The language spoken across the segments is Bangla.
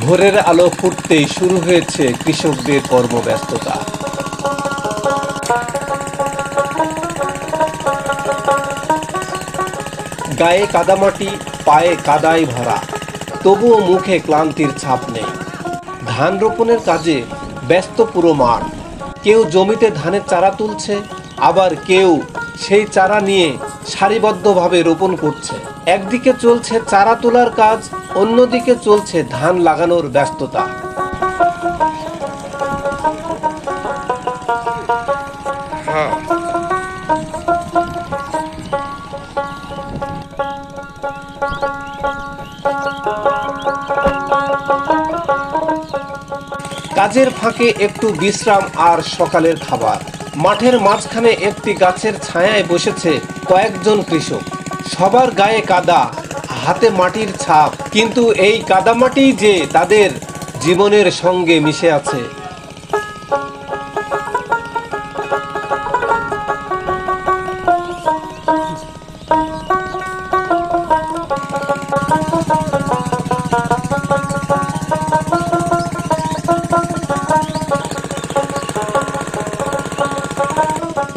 ভোরের আলো ফুটতেই শুরু হয়েছে কৃষকদের কর্মব্যস্ততা। গায়ে কাদামাটি, পায়ে কাদায় ভরা, তবুও মুখে ক্লান্তির ছাপ নেই। ধান রোপণের কাজে ব্যস্ত পুরো মাঠ। কেউ জমিতে ধানের চারা তুলছে, আবার কেউ সেই চারা নিয়ে সারিবদ্ধভাবে রোপণ করছে। একদিকে চলছে চারা তোলার কাজ, অন্যদিকে চলছে ধান লাগানোর ব্যস্ততা। কাজের ফাঁকে একটু বিশ্রাম আর সকালের খাবার। মাঠের মাঝখানে একটি গাছের ছায়ায় বসেছে কয়েকজন কৃষক। সবার গায়ে কাদা, হাতে মাটির ছাপ, কিন্তু এই কাদামাটি যে তাদের জীবনের সঙ্গে মিশে আছে।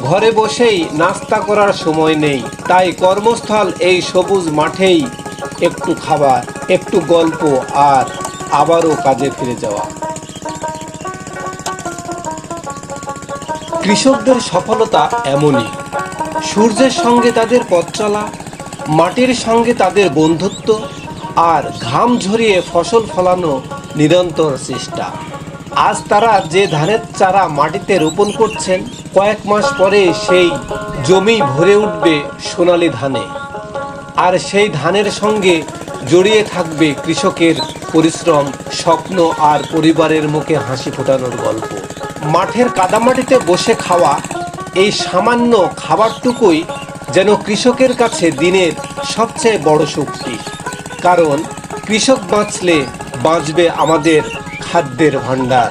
ঘরে বসেই নাস্তা করার সময় নেই, তাই কর্মস্থল এই সবুজ মাঠেই। একটু খাবার, একটু গল্প, আর আবারও কাজে ফিরে যাওয়া। কৃষকদের সফলতা এমনই। সূর্যের সঙ্গে তাদের পথ চলা, মাটির সঙ্গে তাদের বন্ধুত্ব, আর ঘাম ঝরিয়ে ফসল ফলানো নিরন্তর চেষ্টা। আজ তারা যে ধানের চারা মাটিতে রোপণ করছেন, কয়েক মাস পরে সেই জমি ভরে উঠবে সোনালী ধানে। আর সেই ধানের সঙ্গে জড়িয়ে থাকবে কৃষকের পরিশ্রম, স্বপ্ন আর পরিবারের মুখে হাসি ফোটানোর গল্প। মাঠের কাদামাটিতে বসে খাওয়া এই সামান্য খাবারটুকুই যেন কৃষকের কাছে দিনের সবচেয়ে বড় শক্তি। কারণ কৃষক বাঁচলে বাঁচবে আমাদের খাদ্যের ভাণ্ডার।